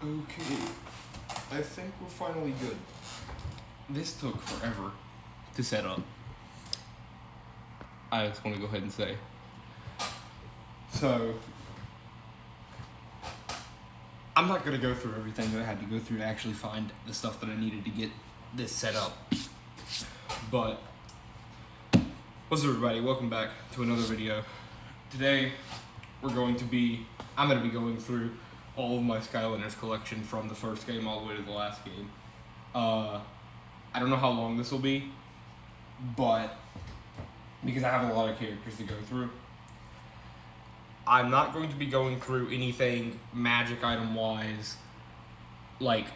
Okay, I think we're finally good. This took forever to set up. I just want to go ahead and say. So, I'm not going to go through everything that I had to go through to actually find the stuff that I needed to get this set up. But, what's up everybody? Welcome back to another video. Today, I'm going to be going through all of my Skylanders collection from the first game all the way to the last game. I don't know how long this will be, but because I have a lot of characters to go through, I'm not going to be going through anything magic item wise, like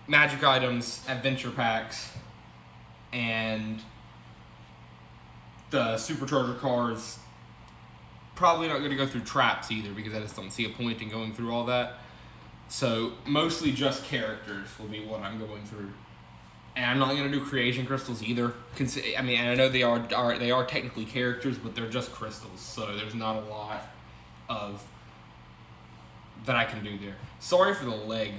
magic items, adventure packs, and the supercharger cars. Probably not going to go through traps either because I just don't see a point in going through all that. So mostly just characters will be what I'm going through, and I'm not going to do creation crystals either. I mean, and I know they are technically characters, but they're just crystals, so there's not a lot of that I can do there. Sorry for the leg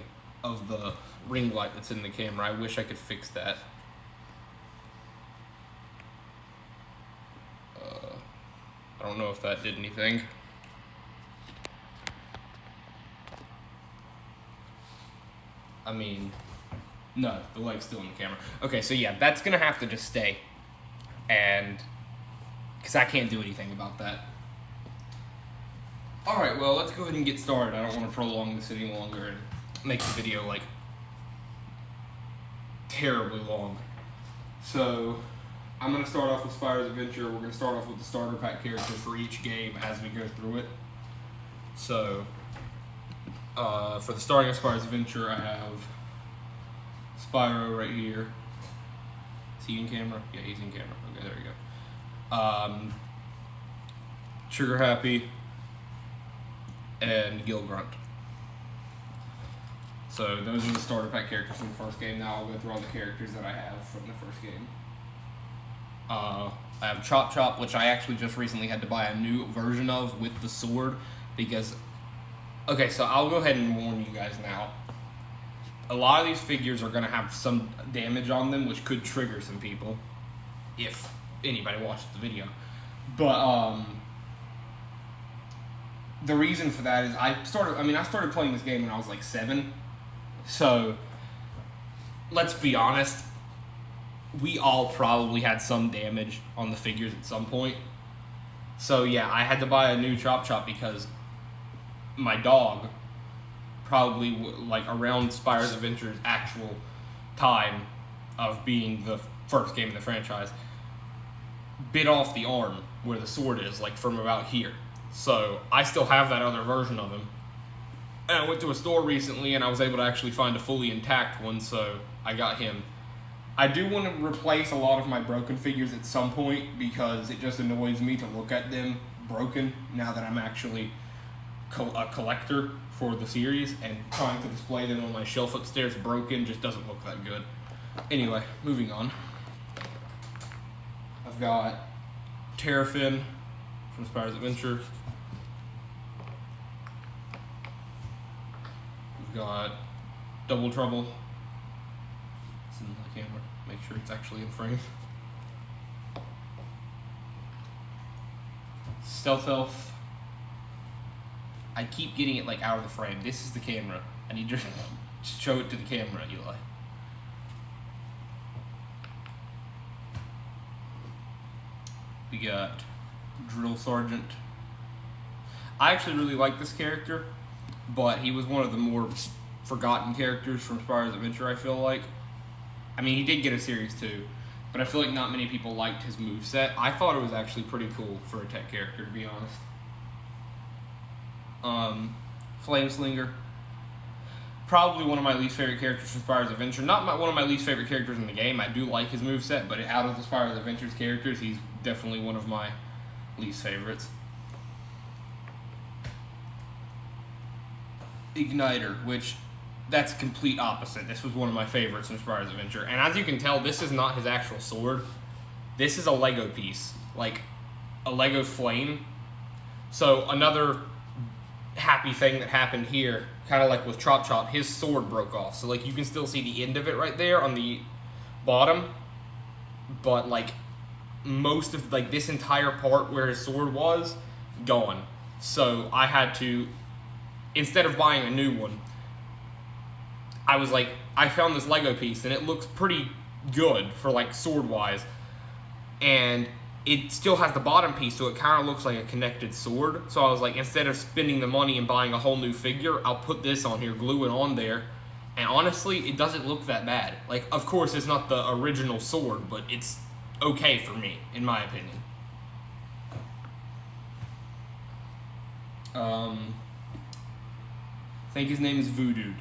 of the ring light that's in the camera. I wish I could fix that. I don't know if that did anything. I mean, no, the light's still in the camera. Okay, so yeah, that's gonna have to just stay. And, because I can't do anything about that. Alright, well, let's go ahead and get started. I don't want to prolong this any longer and make the video, like, terribly long. So, I'm going to start off with Spyro's Adventure. We're going to start off with the starter pack characters for each game as we go through it. So, for the starting of Spyro's Adventure, I have Spyro right here. Is he in camera? Yeah, he's in camera. Okay, there you go. Trigger Happy and Gil Grunt. So, those are the starter pack characters from the first game. Now I'll go through all the characters that I have from the first game. I have Chop Chop, which I actually just recently had to buy a new version of with the sword because, okay, so I'll go ahead and warn you guys now. A lot of these figures are going to have some damage on them, which could trigger some people, if anybody watches the video. But, the reason for that is I started playing this game when I was like 7, so, let's be honest, we all probably had some damage on the figures at some point. So yeah, I had to buy a new Chop Chop because my dog, probably like around Spyro's Adventure's actual time of being the first game in the franchise, bit off the arm where the sword is, like from about here. So I still have that other version of him. And I went to a store recently and I was able to actually find a fully intact one, so I got him. I do want to replace a lot of my broken figures at some point because it just annoys me to look at them broken now that I'm actually a collector for the series, and trying to display them on my shelf upstairs broken just doesn't look that good. Anyway, moving on. I've got Terrafin from Spyro's Adventure. We've got Double Trouble. In the camera, make sure it's actually in frame. Stealth Elf. I keep getting it like out of the frame. This is the camera. I need to just show it to the camera, Eli. We got Drill Sergeant. I actually really like this character, but he was one of the more forgotten characters from Spyro's Adventure, I feel like. I mean, he did get a series too, but I feel like not many people liked his moveset. I thought it was actually pretty cool for a tech character, to be honest. Flameslinger. Probably one of my least favorite characters from Spyro's Adventure. Not one of my least favorite characters in the game. I do like his moveset, but out of the Spyro's Adventure's characters, he's definitely one of my least favorites. Igniter, which... that's complete opposite. This was one of my favorites in Spyro's Adventure. And as you can tell, this is not his actual sword. This is a Lego piece. Like, a Lego flame. So, another happy thing that happened here, kind of like with Chop Chop, his sword broke off. So like you can still see the end of it right there on the bottom, but like most of like this entire part where his sword was gone. So I had to, instead of buying a new one, I was like, I found this Lego piece and it looks pretty good for like sword wise, and it still has the bottom piece, so it kind of looks like a connected sword. So I was like, instead of spending the money and buying a whole new figure, I'll put this on here, glue it on there, and honestly, it doesn't look that bad. Like, of course, it's not the original sword, but it's okay for me, in my opinion. I think his name is Voodoo.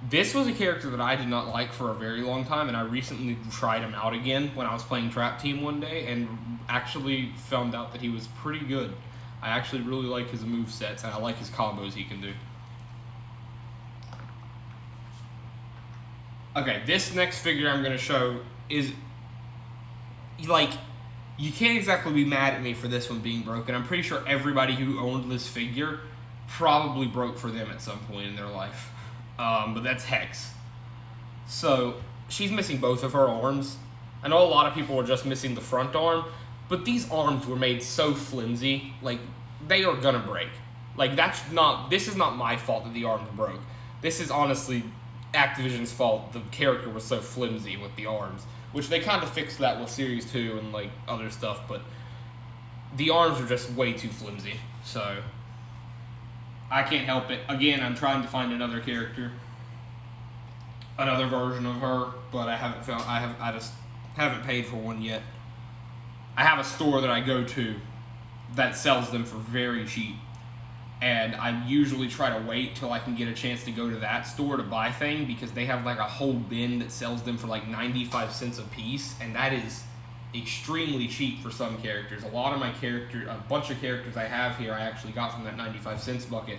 This was a character that I did not like for a very long time, and I recently tried him out again when I was playing Trap Team one day, and actually found out that he was pretty good. I actually really like his movesets, and I like his combos he can do. Okay, this next figure I'm going to show is, like, you can't exactly be mad at me for this one being broken. I'm pretty sure everybody who owned this figure probably broke for them at some point in their life. But that's Hex. So, she's missing both of her arms. I know a lot of people are just missing the front arm, but these arms were made so flimsy, like, they are gonna break. Like, this is not my fault that the arms broke. This is honestly Activision's fault. The character was so flimsy with the arms, which they kind of fixed that with Series 2 and, like, other stuff, but the arms are just way too flimsy, so I can't help it. Again, I'm trying to find another character, another version of her, but I just haven't paid for one yet. I have a store that I go to that sells them for very cheap, and I usually try to wait till I can get a chance to go to that store to buy things, because they have like a whole bin that sells them for like 95 cents a piece, and that is extremely cheap for some characters. A bunch of characters I have here I actually got from that 95 cents bucket,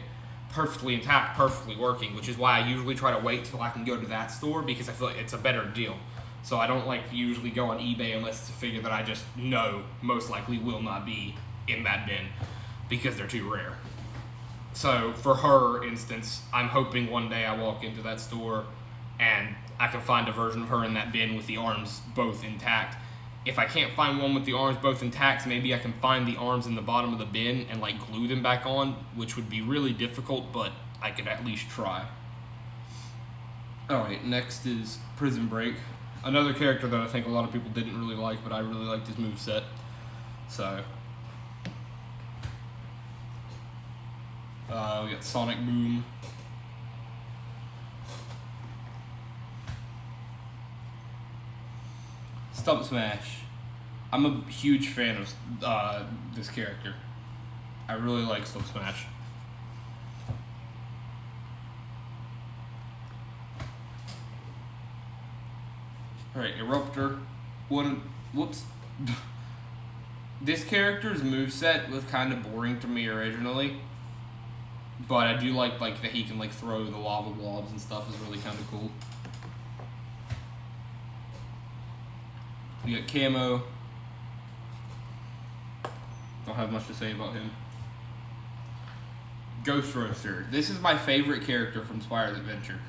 perfectly intact, perfectly working, which is why I usually try to wait till I can go to that store, because I feel like it's a better deal. So I don't like to usually go on eBay unless it's a figure that I just know most likely will not be in that bin, because they're too rare. So for her instance, I'm hoping one day I walk into that store and I can find a version of her in that bin with the arms both intact. If I can't find one with the arms both intact, maybe I can find the arms in the bottom of the bin and like glue them back on, which would be really difficult, but I could at least try. Alright, next is Prison Break. Another character that I think a lot of people didn't really like, but I really liked his moveset. So, we got Sonic Boom. Stump Smash. I'm a huge fan of this character. I really like Stump Smash. Alright, Eruptor. Whoops. This character's moveset was kind of boring to me originally, but I do like that he can like throw the lava blobs and stuff. Is really kind of cool. We got Camo. Don't have much to say about him. Ghost Roaster. This is my favorite character from Spyro's Adventure.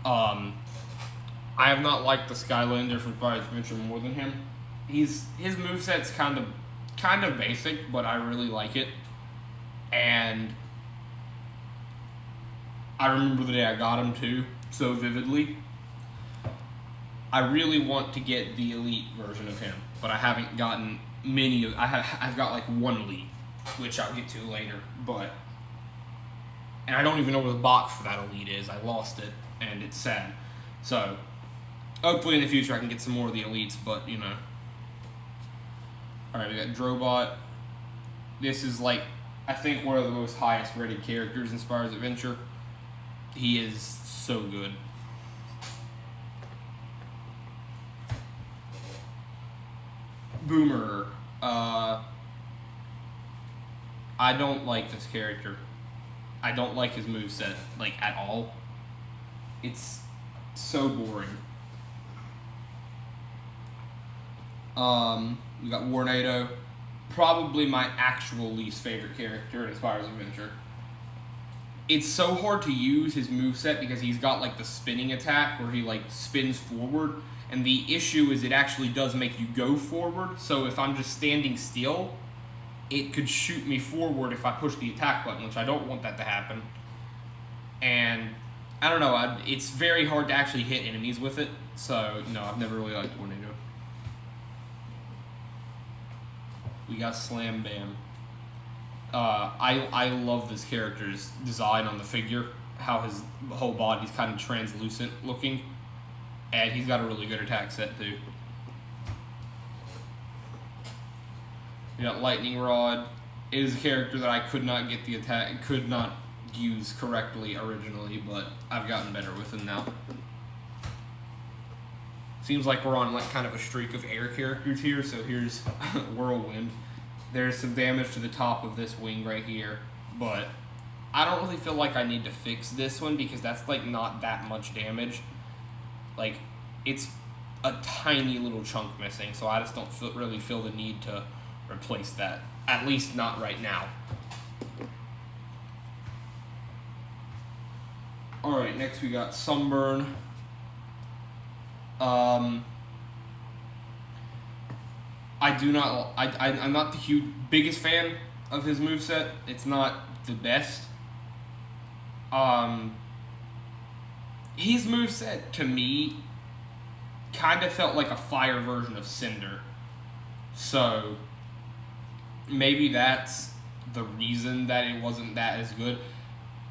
I have not liked the Skylander from Spyro's Adventure more than him. His moveset's kind of basic, but I really like it. And I remember the day I got him too, so vividly. I really want to get the Elite version of him, but I haven't gotten many of. I've got like one Elite, which I'll get to later. And I don't even know where the box for that Elite is. I lost it, and it's sad. So hopefully in the future I can get some more of the Elites, but you know. All right, we got Drobot. This is like, I think, one of the most highest rated characters in Spyro's Adventure. He is so good. Boomer. I don't like this character. I don't like his moveset, like, at all. It's so boring. We got Warnado. probably my actual least favorite character in Spyro's Adventure. It's so hard to use his moveset because he's got like the spinning attack where he like spins forward, and the issue is it actually does make you go forward, so if I'm just standing still, it could shoot me forward if I push the attack button, which I don't want that to happen. And I don't know, it's very hard to actually hit enemies with it, so no, I've never really liked Tornado. We got Slam Bam. I love this character's design on the figure, how his whole body's kind of translucent looking, and he's got a really good attack set too. We got Lightning Rod. It is a character that I could not get the attack, could not use correctly originally, but I've gotten better with him now. Seems like we're on like kind of a streak of air characters here, so here's Whirlwind. There's some damage to the top of this wing right here, but I don't really feel like I need to fix this one because that's like not that much damage. Like, it's a tiny little chunk missing, so I just don't really feel the need to replace that. At least not right now. Alright, next we got Sunburn. I'm not the biggest fan of his moveset. It's not the best. His moveset, to me, kind of felt like a fire version of Cinder. So, maybe that's the reason that it wasn't that as good.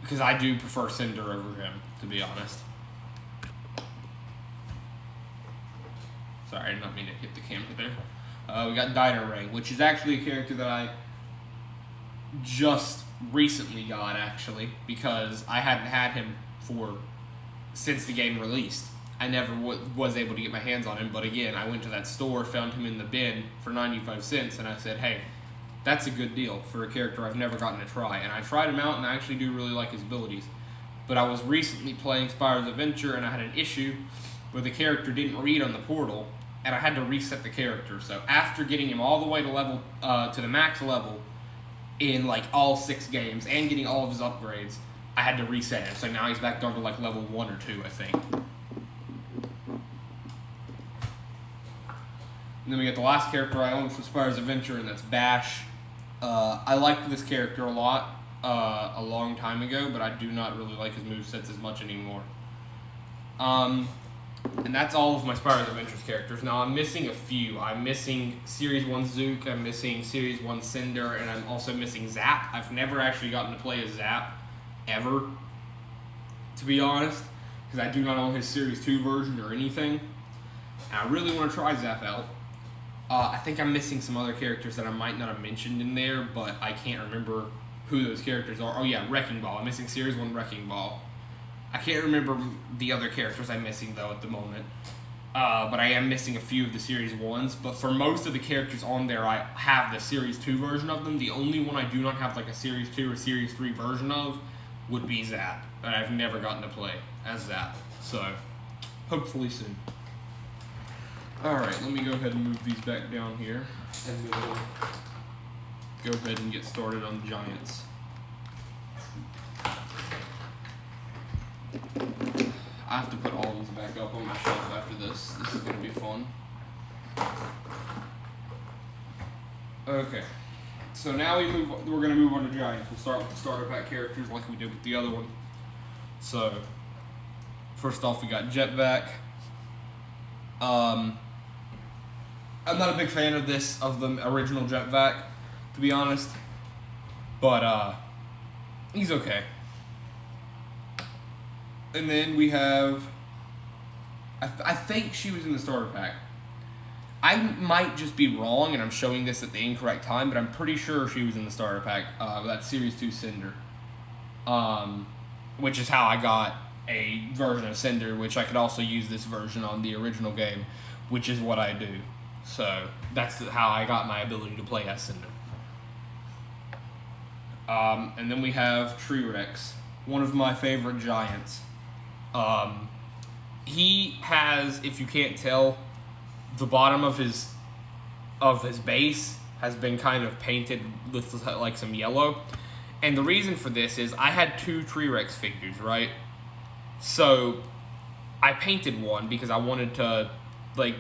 Because I do prefer Cinder over him, to be honest. Sorry, I did not mean to hit the camera there. We got Dino Ray, which is actually a character that I just recently got, actually, because I hadn't had him since the game released. I never was able to get my hands on him, but again, I went to that store, found him in the bin for 95 cents, and I said, hey, that's a good deal for a character I've never gotten to try. And I tried him out, and I actually do really like his abilities. But I was recently playing Spyro's Adventure, and I had an issue where the character didn't read on the portal, and I had to reset the character. So after getting him all the way to the max level in like all 6 games and getting all of his upgrades, I had to reset him. So now he's back down to like level 1 or 2, I think. And then we get the last character I own from Spyro's Adventure, and that's Bash. I liked this character a lot a long time ago, but I do not really like his movesets as much anymore. And that's all of my Spyro's Adventures characters. Now, I'm missing a few. I'm missing Series 1 Zook, I'm missing Series 1 Cinder, and I'm also missing Zap. I've never actually gotten to play as Zap, ever, to be honest, because I do not own his Series 2 version or anything. And I really want to try Zap out. I think I'm missing some other characters that I might not have mentioned in there, but I can't remember who those characters are. Oh yeah, Wrecking Ball. I'm missing Series 1 Wrecking Ball. I can't remember the other characters I'm missing, though, at the moment. But I am missing a few of the Series 1s. But for most of the characters on there, I have the Series 2 version of them. The only one I do not have like a Series 2 or Series 3 version of would be Zap. And I've never gotten to play as Zap. So, hopefully soon. Alright, let me go ahead and move these back down here. And we'll go ahead and get started on the Giants. I have to put all these back up on my shelf after this. This is going to be fun. Okay. So now we're going to move on to Giants. We'll start with the starter pack characters like we did with the other one. So, first off, we got Jetvac. I'm not a big fan of the original Jetvac, to be honest. But, he's okay. And then we have, I think she was in the starter pack. I might just be wrong, and I'm showing this at the incorrect time, but I'm pretty sure she was in the starter pack. That Series 2 Cinder. Which is how I got a version of Cinder, which I could also use this version on the original game, which is what I do. So, that's how I got my ability to play as Cinder. And then we have T-Rex, one of my favorite giants. He has, if you can't tell, the bottom of his base has been kind of painted with like some yellow. And the reason for this is I had 2 T-Rex figures, right? So I painted one because I wanted to, like,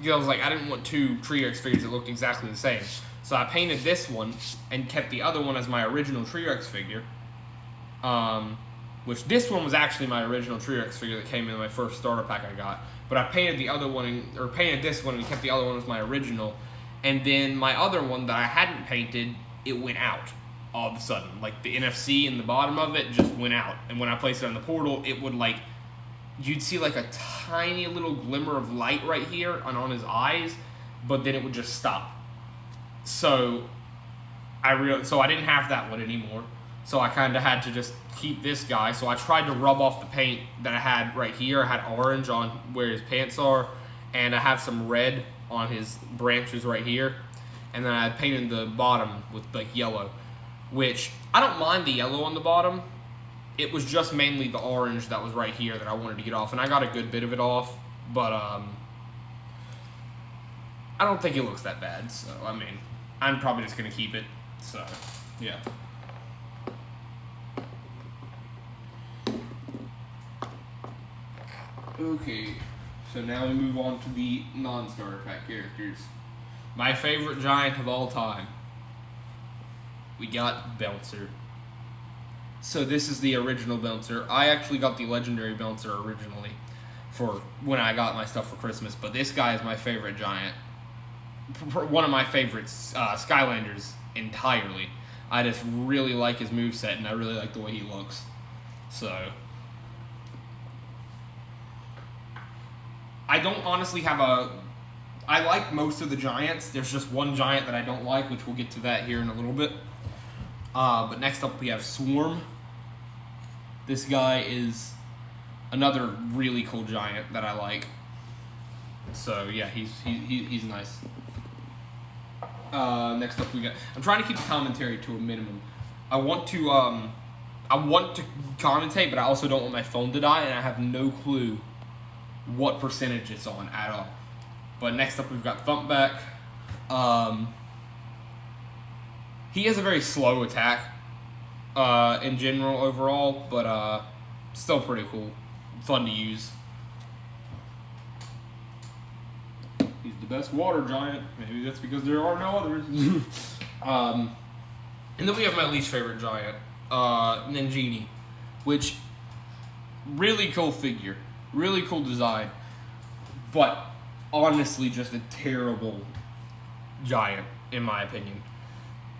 I was like, I didn't want 2 T-Rex figures that looked exactly the same. So I painted this one and kept the other one as my original T-Rex figure. Which this one was actually my original T-Rex figure that came in my first starter pack I got. But I painted the other one, or painted this one and kept the other one as my original. And then my other one that I hadn't painted, it went out all of a sudden. Like the NFC in the bottom of it just went out. And when I placed it on the portal, it would like, you'd see like a tiny little glimmer of light right here and on his eyes, but then it would just stop. So I didn't have that one anymore. So I kind of had to just keep this guy. So I tried to rub off the paint that I had right here. I had orange on where his pants are, and I have some red on his branches right here. And then I painted the bottom with like yellow, which I don't mind the yellow on the bottom. It was just mainly the orange that was right here that I wanted to get off, and I got a good bit of it off, but I don't think it looks that bad. So I mean, I'm probably just gonna keep it. So yeah. Okay, so now we move on to the non-starter pack characters. My favorite giant of all time. We got Bouncer. So this is the original Bouncer. I actually got the legendary Bouncer originally for when I got my stuff for Christmas, but this guy is my favorite giant. One of my favorites, Skylanders entirely. I just really like his moveset, and I really like the way he looks. So I don't honestly have I like most of the giants. There's just one giant that I don't like, which we'll get to that here in a little bit. But next up we have Swarm. This guy is another really cool giant that I like. So yeah, he's nice. Next up we got. I'm trying to keep the commentary to a minimum. I want to commentate, but I also don't want my phone to die, and I have no clue what percentage it's on at all. But next up we've got Thumpback. He has a very slow attack in general overall, but still pretty cool, fun to use. He's the best water giant. Maybe that's because there are no others. And then we have my least favorite giant, Ningini, which really cool figure. Really cool design, but honestly just a terrible giant, in my opinion.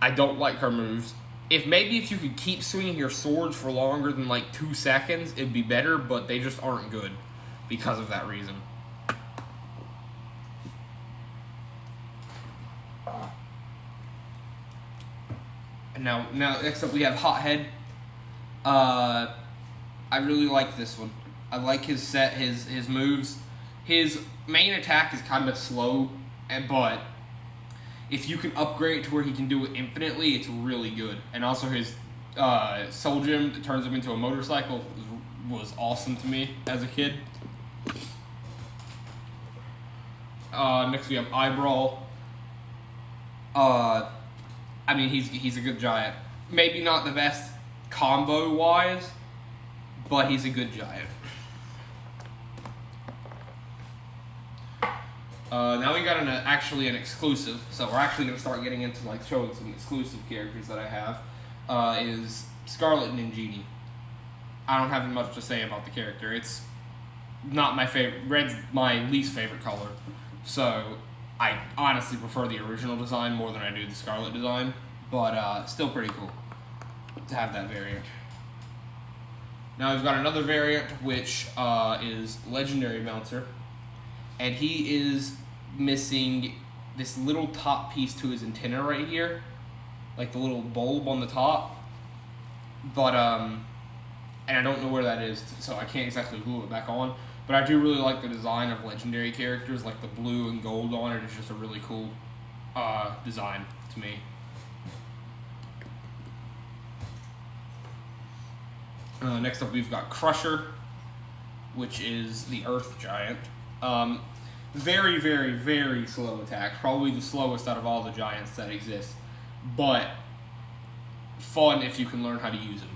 I don't like her moves. If you could keep swinging your swords for longer than like 2 seconds, it'd be better, but they just aren't good because of that reason. And now next up we have Hothead. I really like this one. I like his set, his moves. His main attack is kind of slow, but if you can upgrade it to where he can do it infinitely, it's really good. And also his Soul Gem that turns him into a motorcycle was awesome to me as a kid. Next we have Eyebrow. I mean, he's a good giant. Maybe not the best combo-wise, but he's a good giant. Now we got actually an exclusive, so we're actually going to start getting into like showing some exclusive characters that I have. Is Scarlet Ningini. I don't have much to say about the character. It's not my favorite. Red's my least favorite color, so I honestly prefer the original design more than I do the Scarlet design, but still pretty cool to have that variant. Now we've got another variant, which is Legendary Bouncer, and he is missing this little top piece to his antenna right here, like the little bulb on the top, but and I don't know where that is, so I can't exactly glue it back on, but I do really like the design of legendary characters, like the blue and gold on it. It's just a really cool design to me. Next up we've got Crusher, which is the Earth Giant. Very, very, very slow attacks. Probably the slowest out of all the giants that exist. But fun if you can learn how to use them.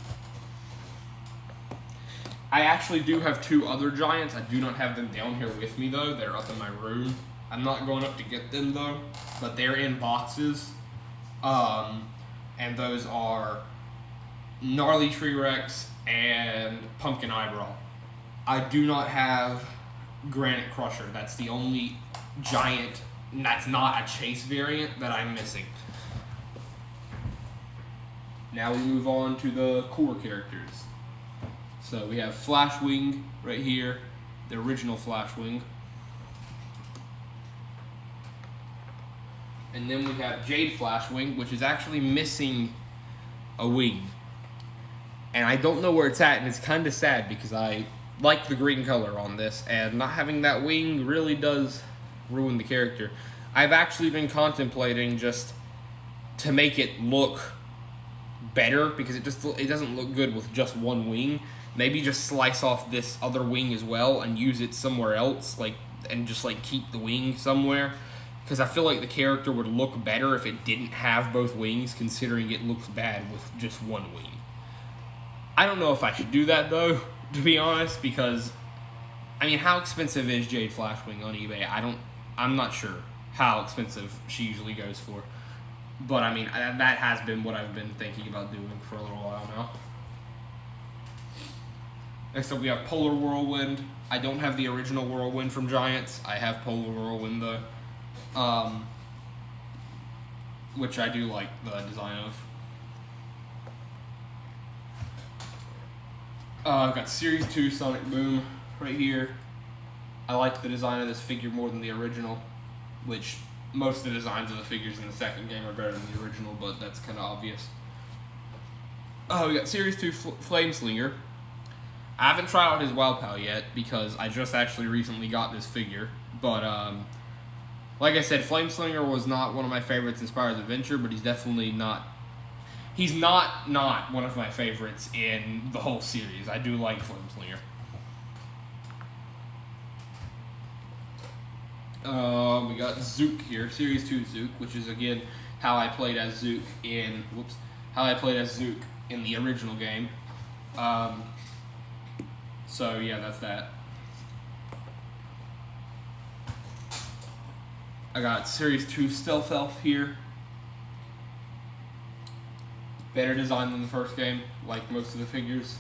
I actually do have 2 other giants. I do not have them down here with me, though. They're up in my room. I'm not going up to get them, though. But they're in boxes. And those are Gnarly Tree Rex and Pumpkin Eyebrow. I do not have Granite Crusher. That's the only giant that's not a chase variant that I'm missing. Now we move on to the core characters. So we have Flashwing right here, the original Flashwing. And then we have Jade Flashwing, which is actually missing a wing. And I don't know where it's at, and it's kind of sad because I like the green color on this, and not having that wing really does ruin the character. I've actually been contemplating just to make it look better because it doesn't look good with just one wing. Maybe just slice off this other wing as well and use it somewhere else, and just keep the wing somewhere. Because I feel like the character would look better if it didn't have both wings, considering it looks bad with just one wing. I don't know if I should do that, though, to be honest, because, I mean, how expensive is Jade Flashwing on eBay? I'm not sure how expensive she usually goes for. But, I mean, that has been what I've been thinking about doing for a little while now. Next up, we have Polar Whirlwind. I don't have the original Whirlwind from Giants. I have Polar Whirlwind, though. Which I do like the design of. I've got Series 2 Sonic Boom right here. I like the design of this figure more than the original, which most of the designs of the figures in the second game are better than the original, but that's kind of obvious. We got Series 2 Flame Slinger. I haven't tried out his WoW Pal yet because I just actually recently got this figure, but like I said, Flame Slinger was not one of my favorites in Spyro's Adventure, but he's definitely not... He's not one of my favorites in the whole series. I do like Flame Slinger. We got Zook here, Series 2 Zook, which is, again, how I played as Zook in... in the original game. So, yeah, that's that. I got Series 2 Stealth Elf here. Better design than the first game, like most of the figures.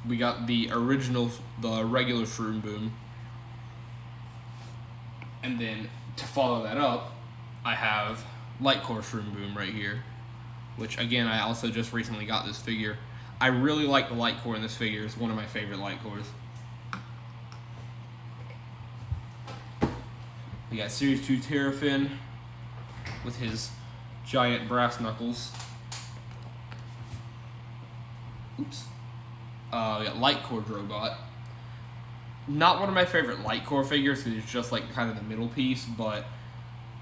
We got the original, the regular Shroom Boom. And then, to follow that up, I have Lightcore Shroom Boom right here. Which, again, I also just recently got this figure. I really like the Lightcore in this figure. It's one of my favorite Lightcores. We got Series 2 Terrafin with his giant brass knuckles. Oops. We got Lightcore Drobot. Not one of my favorite Lightcore figures because it's just kind of the middle piece, but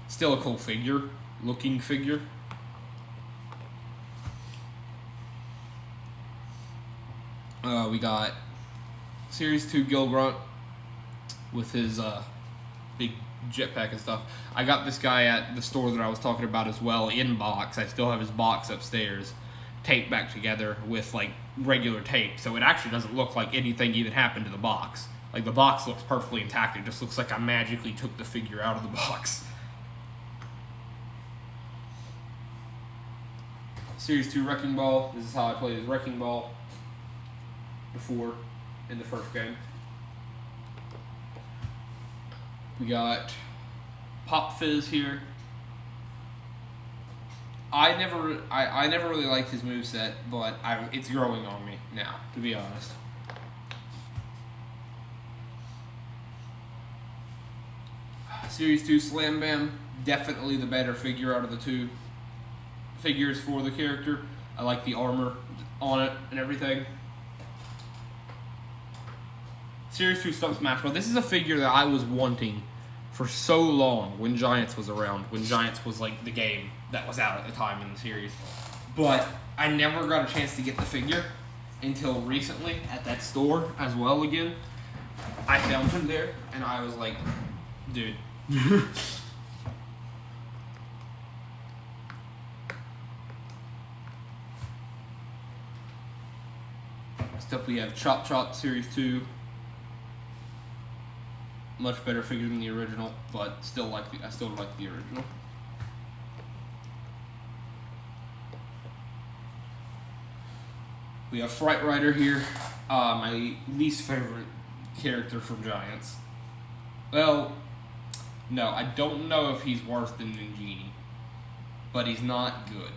still a cool figure, looking figure. We got Series 2 Gilgrunt with his big jetpack and stuff. I got this guy at the store that I was talking about as well in box. I still have his box upstairs taped back together with regular tape, so it actually doesn't look like anything even happened to the box. The box looks perfectly intact. It just looks like I magically took the figure out of the box. Series 2 Wrecking Ball. This is how I played as Wrecking Ball before in the first game. We got Pop Fizz here. I never really liked his moveset, but it's growing on me now, to be honest. Series 2 Slam Bam, definitely the better figure out of the two figures for the character. I like the armor on it and everything. Series 2 Stump Smash Ball. This is a figure that I was wanting for so long when Giants was around, when Giants was the game that was out at the time in the series. But I never got a chance to get the figure until recently at that store as well again. I found him there, and I was like, dude. Next up we have Chop Chop Series 2. Much better figure than the original, but I still like the original. We have Fright Rider here, my least favorite character from Giants. Well, no, I don't know if he's worse than Ningini, but he's not good.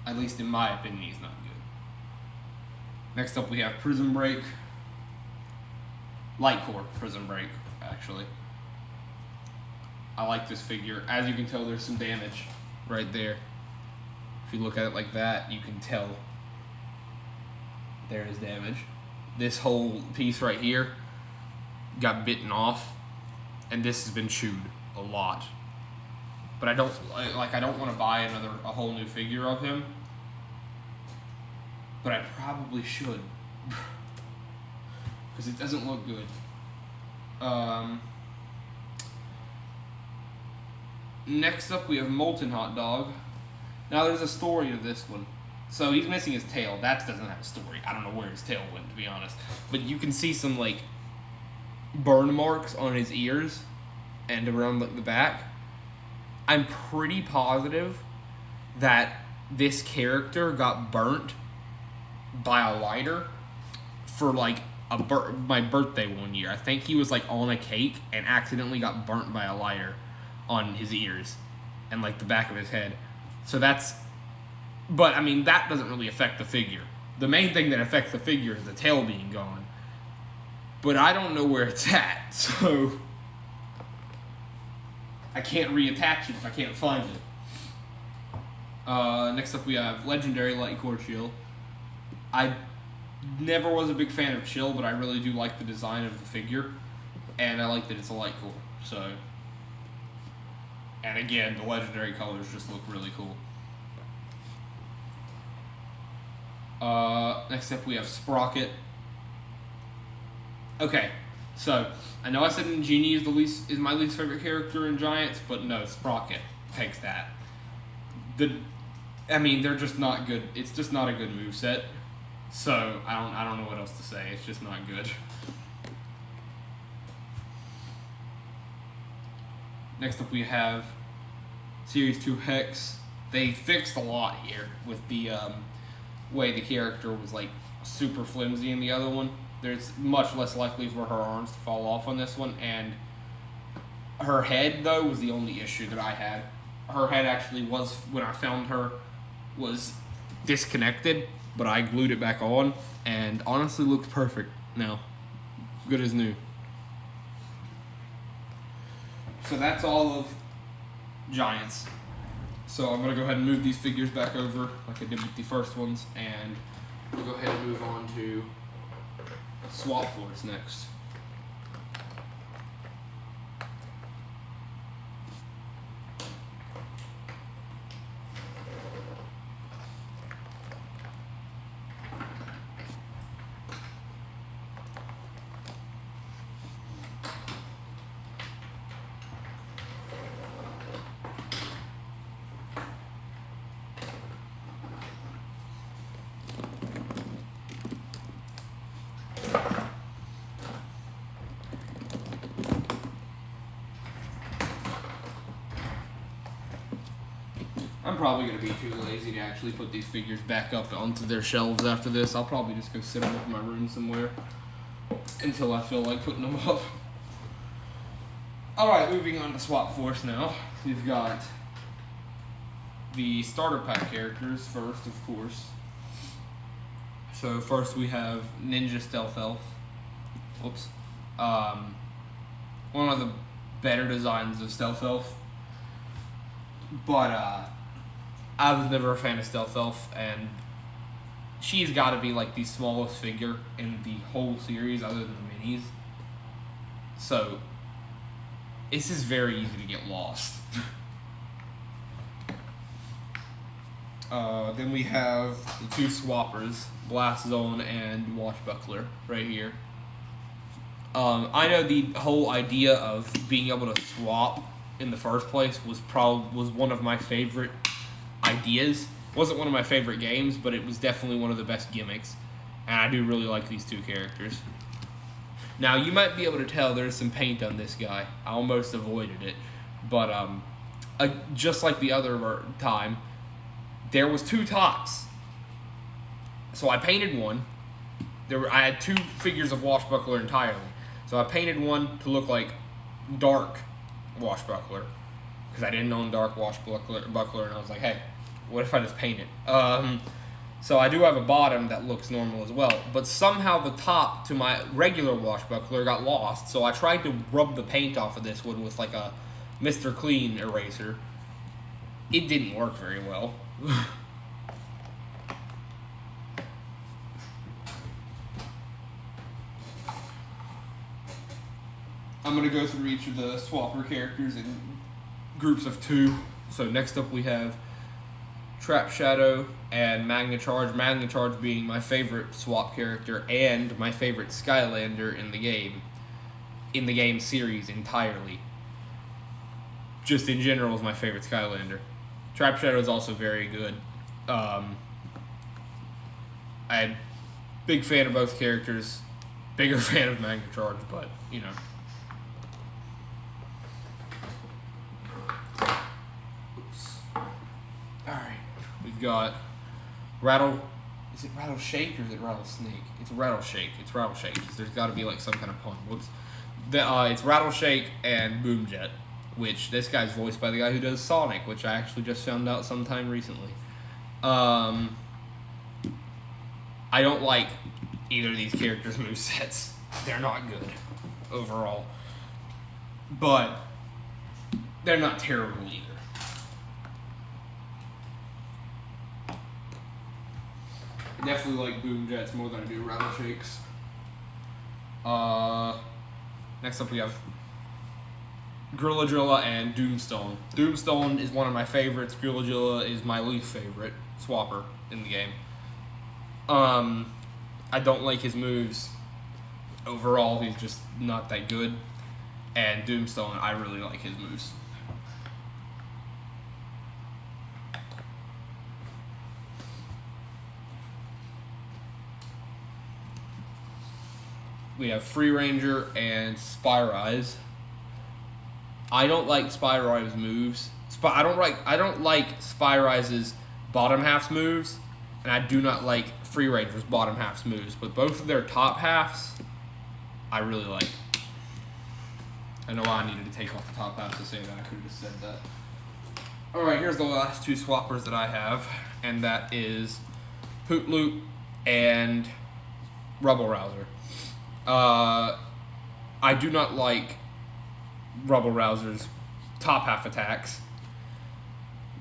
At least in my opinion, he's not good. Next up we have Prison Break. Light Core Prison Break, actually. I like this figure. As you can tell, there's some damage right there. If you look at it like that, you can tell there is damage. This whole piece right here got bitten off, and this has been chewed a lot. But I don't want to buy a whole new figure of him. But I probably should. Because it doesn't look good. Next up we have Molten Hot Dog. Now there's a story to this one. So he's missing his tail. That doesn't have a story. I don't know where his tail went, to be honest. But you can see some like burn marks on his ears and around the back. I'm pretty positive that this character got burnt by a lighter for like my birthday one year. I think he was like on a cake and accidentally got burnt by a lighter on his ears and like the back of his head. So but I mean that doesn't really affect the figure. The main thing that affects the figure is the tail being gone. But I don't know where it's at, so I can't reattach it if I can't find it. Next up we have Legendary Light Core Chill. I never was a big fan of Chill, but I really do like the design of the figure, and I like that it's a light core. So, and again, the legendary colors just look really cool. Next up we have Sprocket. Okay, so I know I said Ningini is my least favorite character in Giants, but no, Sprocket takes that. They're just not good. It's just not a good moveset. So I don't know what else to say. It's just not good. Next up we have Series 2 Hex. They fixed a lot here with the way the character was like super flimsy in the other one. There's much less likely for her arms to fall off on this one, and her head though was the only issue that I had. Her head actually was, when I found her, was disconnected, but I glued it back on, and honestly looks perfect now. Good as new. So that's all of Giants. So I'm going to go ahead and move these figures back over like I did with the first ones, and we'll go ahead and move on to Swap Force next. I'm probably going to be too lazy to actually put these figures back up onto their shelves after this. I'll probably just go sit them up in my room somewhere until I feel like putting them up. Alright, moving on to Swap Force now. We've got the starter pack characters first, of course. So first we have Ninja Stealth Elf. Whoops. One of the better designs of Stealth Elf. But I was never a fan of Stealth Elf, and she's got to be like the smallest figure in the whole series other than the minis. So this is very easy to get lost. Then we have the two swappers, Blast Zone and Washbuckler, right here. I know the whole idea of being able to swap in the first place was one of my favorite ideas. It wasn't one of my favorite games, but it was definitely one of the best gimmicks. And I do really like these two characters. Now, you might be able to tell there's some paint on this guy. I almost avoided it. But just like the other time, there was two tops. So I painted one. I had two figures of Washbuckler entirely. So I painted one to look like dark Washbuckler, because I didn't own dark Washbuckler, and I was like, hey, what if I just paint it? So I do have a bottom that looks normal as well, but somehow the top to my regular Washbuckler got lost, so I tried to rub the paint off of this one with like a Mr. Clean eraser. It didn't work very well. I'm going to go through each of the swapper characters in groups of two. So next up we have Trap Shadow and Magna Charge. Magna Charge being my favorite swap character and my favorite Skylander in the game. In the game series entirely. Just in general is my favorite Skylander. Trap Shadow is also very good. I'm big fan of both characters. Bigger fan of Magna Charge, but, you know. We've got Rattle. Is it Rattleshake or is it Rattlesnake? It's Rattleshake. It's Rattleshake. There's got to be like some kind of pun. Whoops. It's Rattleshake and Boomjet, which this guy's voiced by the guy who does Sonic, which I actually just found out sometime recently. I don't like either of these characters' movesets. They're not good overall, but they're not terrible either. I definitely like Boomjets more than I do Rattleshakes. Next up we have Gorilla and Doomstone. Doomstone is one of my favorites. Gorilla is my least favorite swapper in the game. I don't like his moves. Overall, he's just not that good. And Doomstone, I really like his moves. We have Free Ranger and Spyrise. I don't like Spyrise's moves. I don't like Spyrise's bottom half's moves, and I do not like Free Ranger's bottom half's moves. But both of their top halves, I really like. I know why I needed to take off the top half to say that. I could have just said that. All right, here's the last two swappers that I have, and that is Hoot Loop and Rubble Rouser. I do not like Rubble Rouser's top half attacks.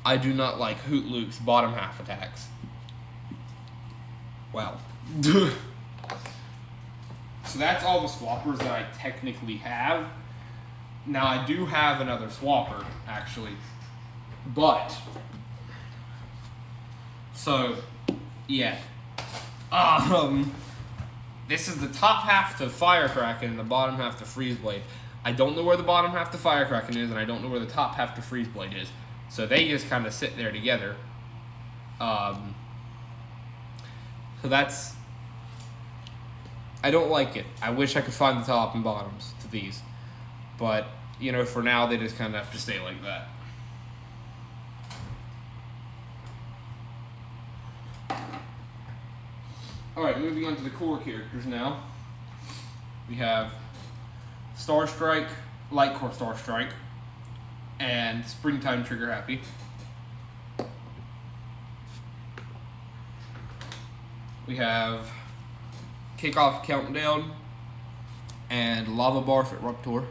I do not like Hoot Loop's bottom half attacks. Wow. So that's all the swappers that I technically have. Now I do have another swapper, actually. But, so, yeah. This is the top half to Firecracker and the bottom half to Freeze Blade. I don't know where the bottom half to Firecracker is, and I don't know where the top half to Freeze Blade is. So they just kind of sit there together. So that's... I don't like it. I wish I could find the top and bottoms to these. But, you know, for now, they just kind of have to stay like that. Alright, moving on to the core characters now. We have Starstrike, Light Core Starstrike, and Springtime Trigger Happy. We have Kickoff Countdown and Lava Barf at Ruptor.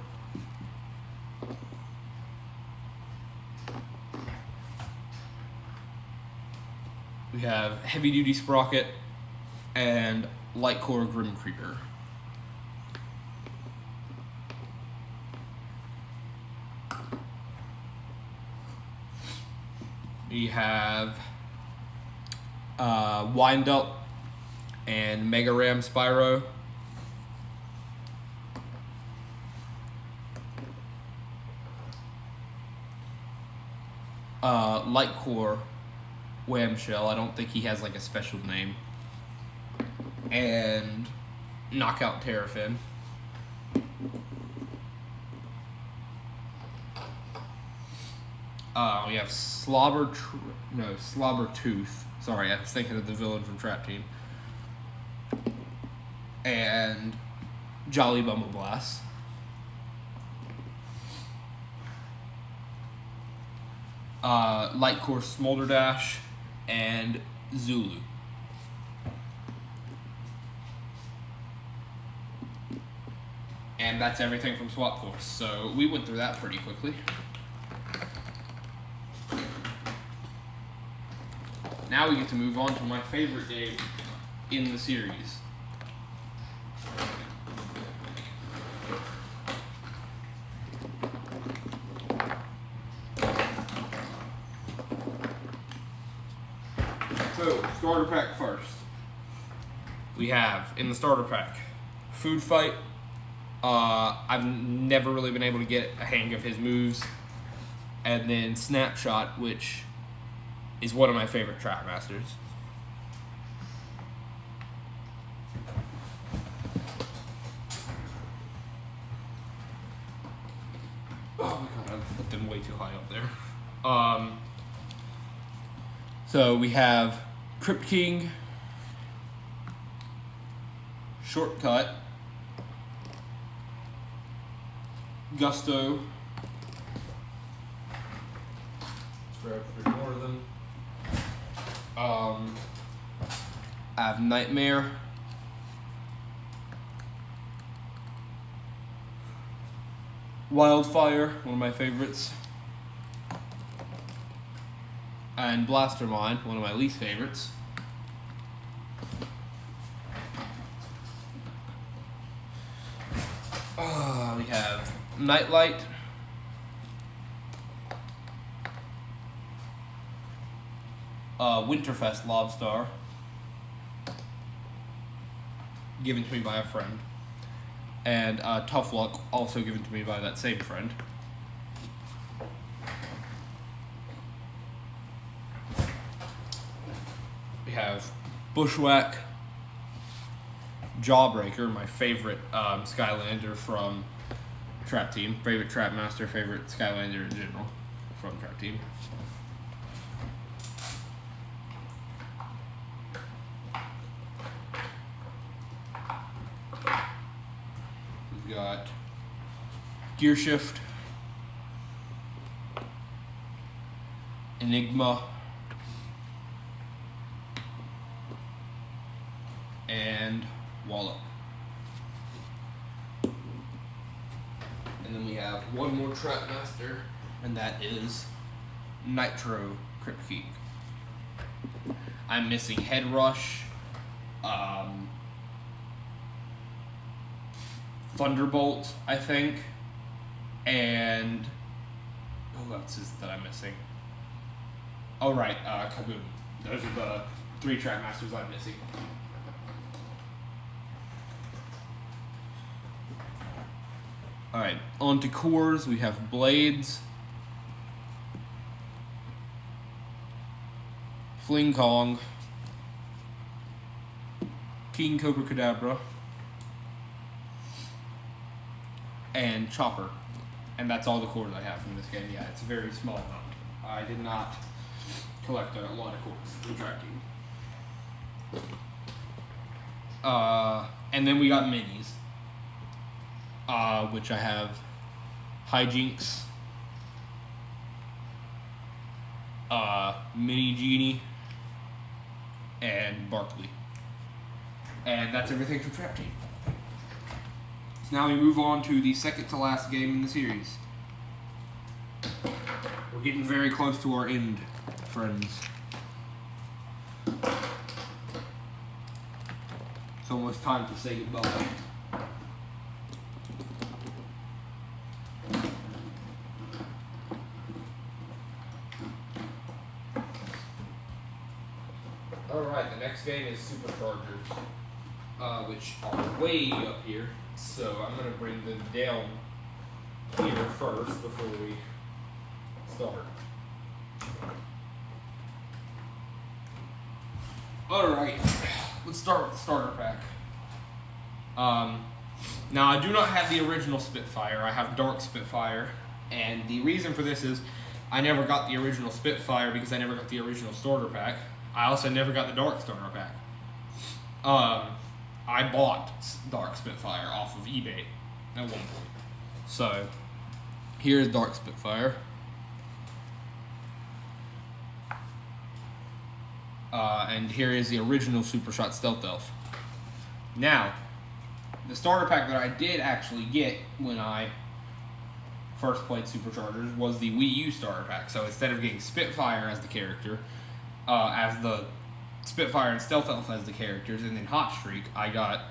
We have Heavy Duty Sprocket and Light Core Grim Creeper. We have Wind Up, and Mega Ram Spyro. Light Core Whamshell. I don't think he has like a special name. And Knockout Terrafin. We have Slobber Tooth. Sorry, I was thinking of the villain from Trap Team. And Jolly Bumbleblast. Light Core Smolderdash, and Zulu. And that's everything from Swap Force. So we went through that pretty quickly. Now we get to move on to my favorite game in the series. So, starter pack first. We have, in the starter pack, Food Fight. I've never really been able to get a hang of his moves. And then Snapshot, which is one of my favorite Trap Masters. Oh my god, I put them way too high up there. So we have Crypt King, Shortcut, Gusto. Let's grab 3 more of them. I have Nightmare, Wildfire, one of my favorites, and Blastermine, one of my least favorites. We have Nightlight, Winterfest Lobstar, given to me by a friend, and Tough Luck, also given to me by that same friend. We have Bushwhack, Jawbreaker, my favorite Skylander from Trap Team, favorite Trap Master, favorite Skylander in general from Trap Team. We've got Gear Shift, Enigma, and Wallop. And then we have one more Trap Master, and that is Nitro Crypt King. I'm missing Head Rush, Thunderbolt, I think, and who else is that I'm missing? Oh right, Kaboom. Those are the 3 Trap Masters I'm missing. Alright, on to cores, we have Blades, Fling Kong, King Cobra Kadabra, and Chopper. And that's all the cores I have from this game. Yeah, it's a very small amount. I did not collect a lot of cores from Trap Team. And then we got minis. Which I have Hijinks, Mini Genie, and Barkley. And that's everything from Trap Team. So now we move on to the second to last game in the series. We're getting very close to our end, friends. It's almost time to say goodbye. Alright. the next game is Superchargers, which are way up here. So I'm going to bring them down here first before we start. Alright, let's start with the starter pack. Now I do not have the original Spitfire, I have Dark Spitfire, and the reason for this is I never got the original Spitfire because I never got the original starter pack. I also never got the Dark starter pack. I bought Dark Spitfire off of eBay at one point. So, here's Dark Spitfire. And here is the original Super Shot Stealth Elf. Now, the starter pack that I did actually get when I first played Superchargers was the Wii U starter pack. So instead of getting Spitfire as the character, as the Spitfire and Stealth Elf as the characters, and then Hot Streak, I got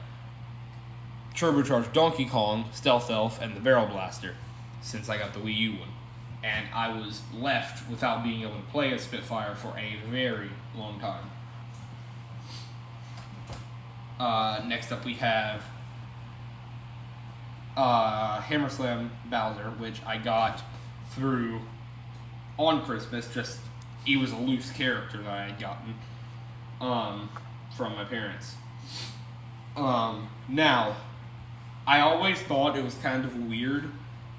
Turbocharged Donkey Kong, Stealth Elf, and the Barrel Blaster, since I got the Wii U one. And I was left without being able to play as Spitfire for a very long time. Next up we have Hammer Slam Bowser, which I got through on Christmas. Just he was a loose character that I had gotten from my parents. Now, I always thought it was kind of weird,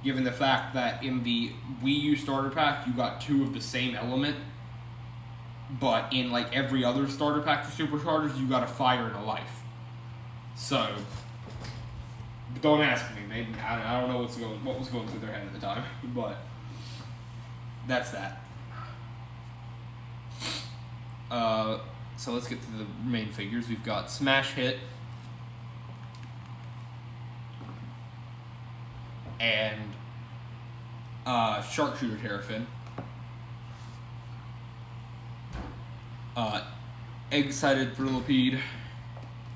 given the fact that in the Wii U starter pack you got two of the same element, but in like every other starter pack for Superchargers you got a fire and a life. So, don't ask me. Maybe I don't know what was going through their head at the time, but that's that. So let's get to the main figures. We've got Smash Hit and Sharpshooter Terrafin. Egg-sided Thrillipede.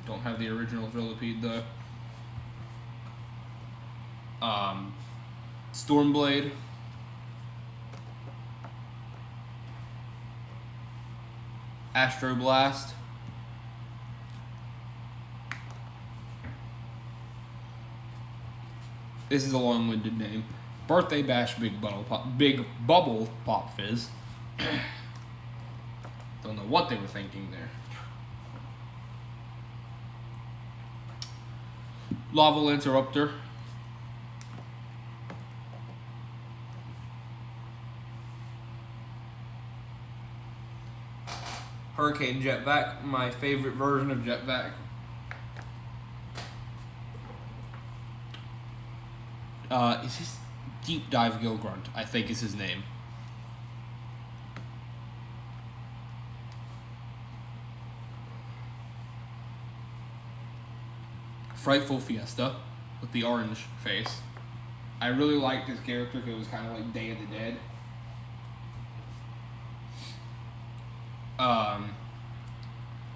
Don't have the original Thrillipede though. Stormblade. Astro Blast. This is a long-winded name. Birthday Bash Big Bubble Pop Fizz. Don't know what they were thinking there. Lava Interrupter. Hurricane Jetvac, my favorite version of Jetvac. Is this Deep Dive Gilgrunt? I think is his name. Frightful Fiesta with the orange face. I really liked his character because it was kind of like Day of the Dead.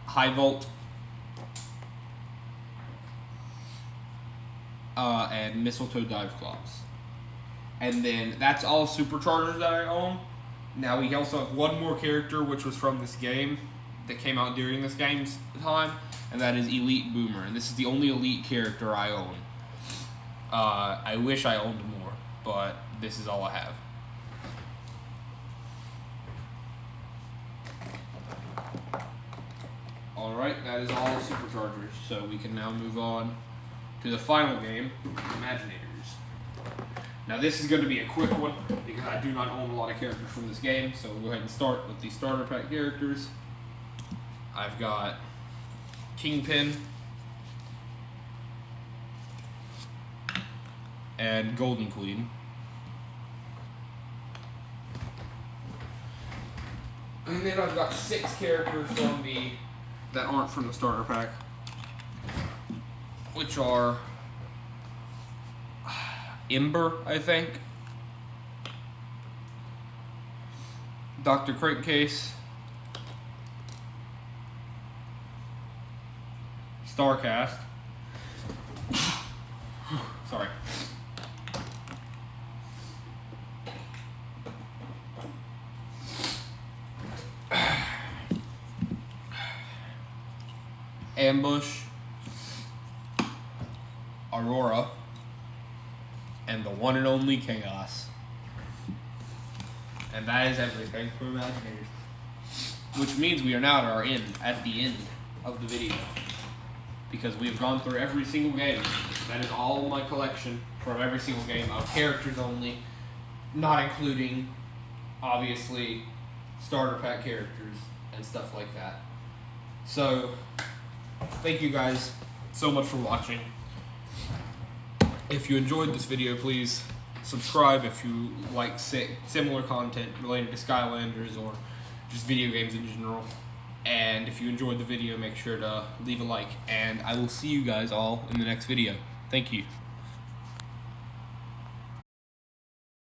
High Volt. And Mistletoe Dive Clops. And then that's all Superchargers that I own. Now we also have one more character which was from this game that came out during this game's time, and that is Elite Boomer. And this is the only Elite character I own. I wish I owned more, but this is all I have. Alright, that is all Superchargers, so we can now move on to the final game, Imaginators. Now this is going to be a quick one, because I do not own a lot of characters from this game, so we'll go ahead and start with the starter pack characters. I've got Kingpin and Golden Queen. And then I've got 6 characters that aren't from the starter pack, which are Ember, I think, Dr. Crankcase, Starcast, sorry, Ambush, Aurora, and the one and only Chaos. And that is everything for Imaginators. Which means we are now at the end of the video. Because we have gone through every single game. That is all my collection from every single game of characters only, not including, obviously, starter pack characters and stuff like that. So, thank you guys so much for watching. If you enjoyed this video, please subscribe if you like similar content related to Skylanders or just video games in general. And if you enjoyed the video, make sure to leave a like. And I will see you guys all in the next video. Thank you.